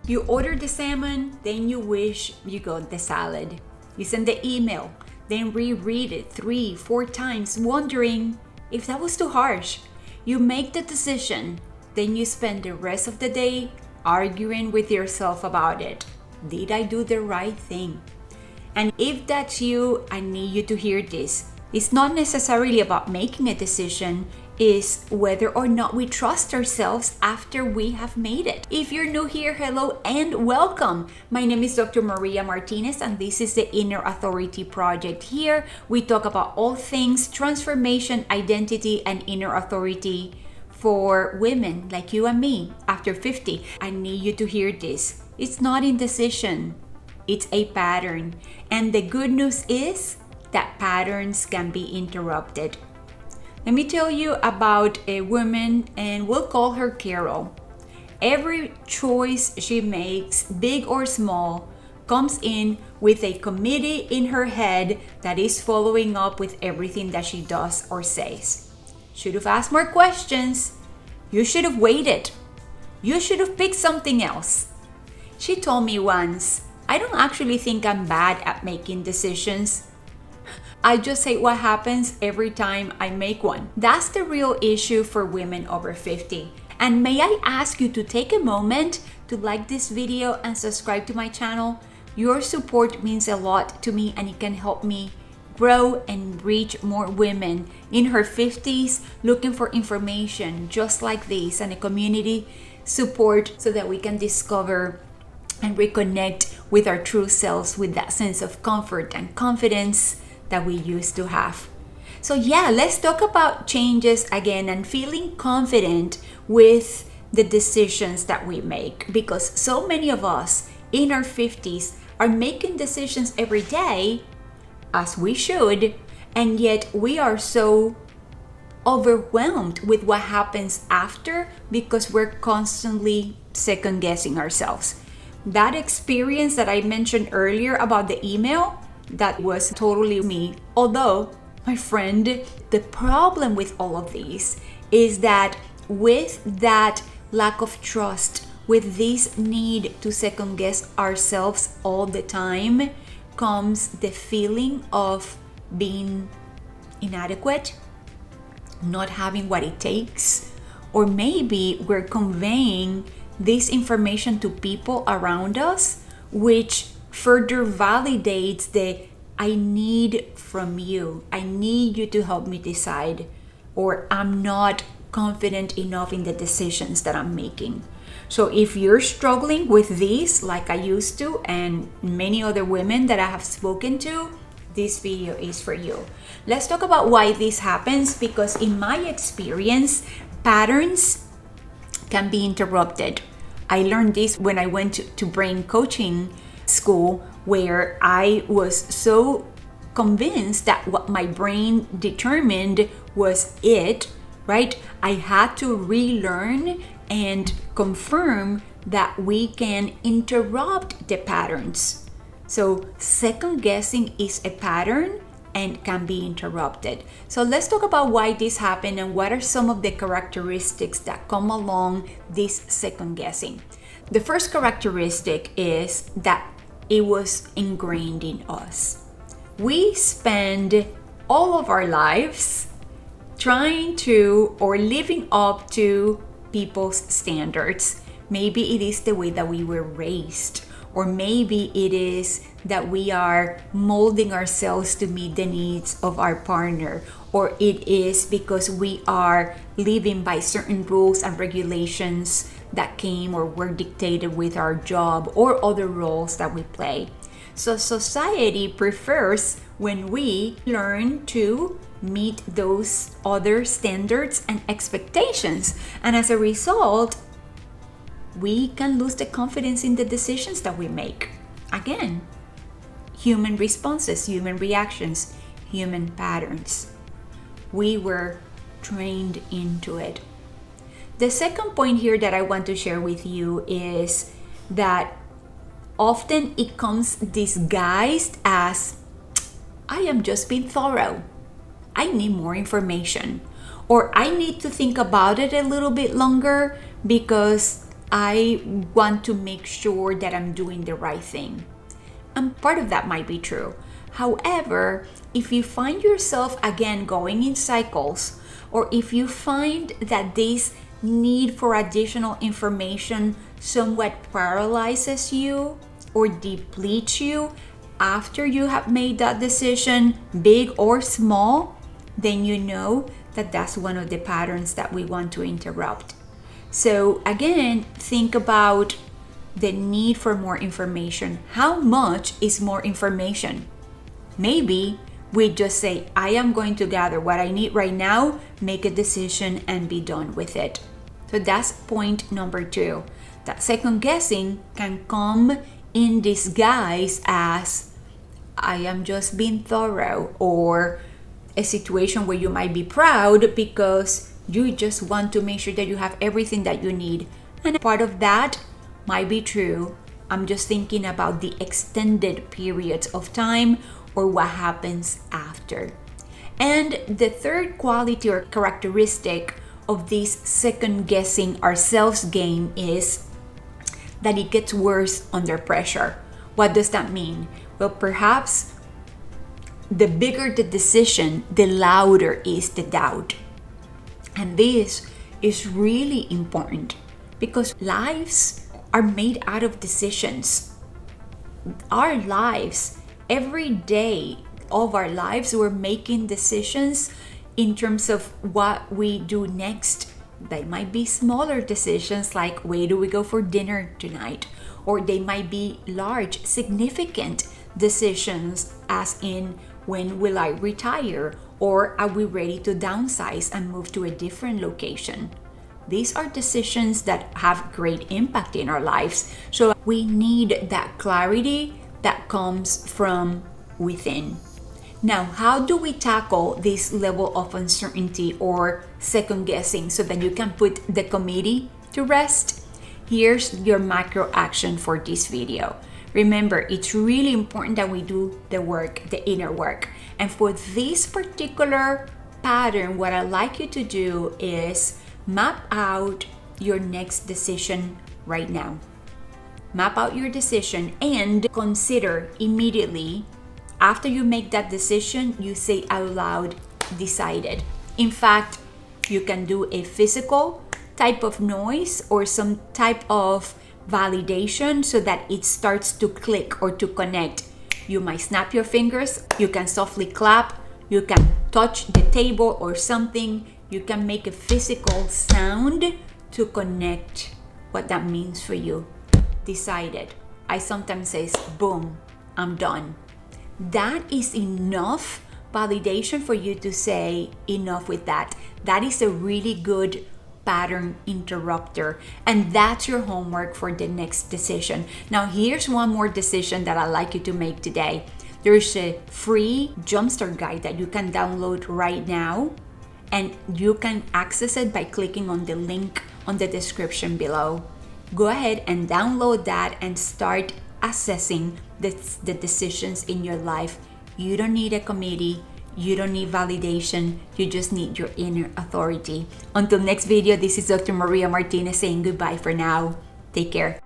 You order the salmon, then you wish you got the salad. You send the email, then reread it 3-4 times, wondering if that was too harsh. You make the decision, then you spend the rest of the day arguing with yourself about it. Did I do the right thing? And if that's you, I need you to hear this. It's not necessarily about making a decision, it's whether or not we trust ourselves after we have made it. If you're new here, hello and welcome. My name is Dr. Maria Martinez and this is the Inner Authority Project. Here we talk about all things transformation, identity, and inner authority for women like you and me after 50. I need you to hear this. It's not indecision, it's a pattern. And the good news is that patterns can be interrupted. Let me tell you about a woman, and we'll call her Carol. Every choice she makes, big or small, comes in with a committee in her head that is following up with everything that she does or says. Should have asked more questions. You should have waited. You should have picked something else. She told me once, I don't actually think I'm bad at making decisions. I just say what happens every time I make one. That's the real issue for women over 50. And may I ask you to take a moment to like this video and subscribe to my channel? Your support means a lot to me and it can help me grow and reach more women in her 50s looking for information just like this and a community support so that we can discover and reconnect with our true selves with that sense of comfort and confidence that we used to have. So yeah, let's talk about changes again and feeling confident with the decisions that we make, because so many of us in our 50s are making decisions every day, as we should, and yet we are so overwhelmed with what happens after because we're constantly second guessing ourselves. That experience that I mentioned earlier about the email, that was totally me. Although, my friend, the problem with all of these is that with that lack of trust, with this need to second guess ourselves all the time, comes the feeling of being inadequate, not having what it takes, or maybe we're conveying this information to people around us, which further validates the I need from you. I need you to help me decide, or I'm not confident enough in the decisions that I'm making. So if you're struggling with this like I used to and many other women that I have spoken to, this video is for you. Let's talk about why this happens, because in my experience, patterns can be interrupted. I learned this when I went to brain coaching school, where I was so convinced that what my brain determined was it, right? I had to relearn and confirm that we can interrupt the patterns. So second guessing is a pattern and can be interrupted. So let's talk about why this happened and what are some of the characteristics that come along this second guessing. The first characteristic is that it was ingrained in us. We spend all of our lives trying to or living up to people's standards. Maybe it is the way that we were raised, or maybe it is that we are molding ourselves to meet the needs of our partner, or it is because we are living by certain rules and regulations that came or were dictated with our job or other roles that we play. So society prefers when we learn to meet those other standards and expectations, and as a result, we can lose the confidence in the decisions that we make. Again, human responses, human reactions, human patterns. We were trained into it. The second point here that I want to share with you is that often it comes disguised as, I am just being thorough. I need more information. Or I need to think about it a little bit longer because I want to make sure that I'm doing the right thing. And part of that might be true. However, if you find yourself again going in cycles, or if you find that this need for additional information somewhat paralyzes you or depletes you after you have made that decision, big or small, then you know that that's one of the patterns that we want to interrupt. So again, think about the need for more information. How much is more information? Maybe we just say, I am going to gather what I need right now, make a decision, and be done with it. So that's point number 2. That second guessing can come in disguise as, I am just being thorough, or a situation where you might be proud because you just want to make sure that you have everything that you need. And part of that might be true. I'm just thinking about the extended periods of time or what happens after. And the third quality or characteristic of this second guessing ourselves game is that it gets worse under pressure. What does that mean? Well, perhaps the bigger the decision, the louder is the doubt. And this is really important because lives are made out of decisions. Our lives, every day of our lives, we're making decisions in terms of what we do next. They might be smaller decisions like, where do we go for dinner tonight? Or they might be large, significant decisions, as in, when will I retire? Or are we ready to downsize and move to a different location? These are decisions that have great impact in our lives. So we need that clarity that comes from within. Now, how do we tackle this level of uncertainty or second guessing so that you can put the committee to rest? Here's your macro action for this video. Remember, it's really important that we do the work, the inner work. And for this particular pattern, what I'd like you to do is map out your next decision right now. Map out your decision and consider immediately, after you make that decision, you say out loud, decided. In fact, you can do a physical type of noise or some type of validation so that it starts to click or to connect. You might snap your fingers, you can softly clap, you can touch the table or something. You can make a physical sound to connect what that means for you. Decided. I sometimes say, boom, I'm done. That is enough validation for you to say enough with that. That is a really good pattern interrupter, and that's your homework for the next decision. Now, here's one more decision that I'd like you to make today. There's a free jumpstart guide that you can download right now, and you can access it by clicking on the link on the description below. Go ahead and download that and start assessing the decisions in your life. You don't need a committee. You don't need validation. You just need your inner authority. Until next video, this is Dr. Maria Martinez saying goodbye for now. Take care.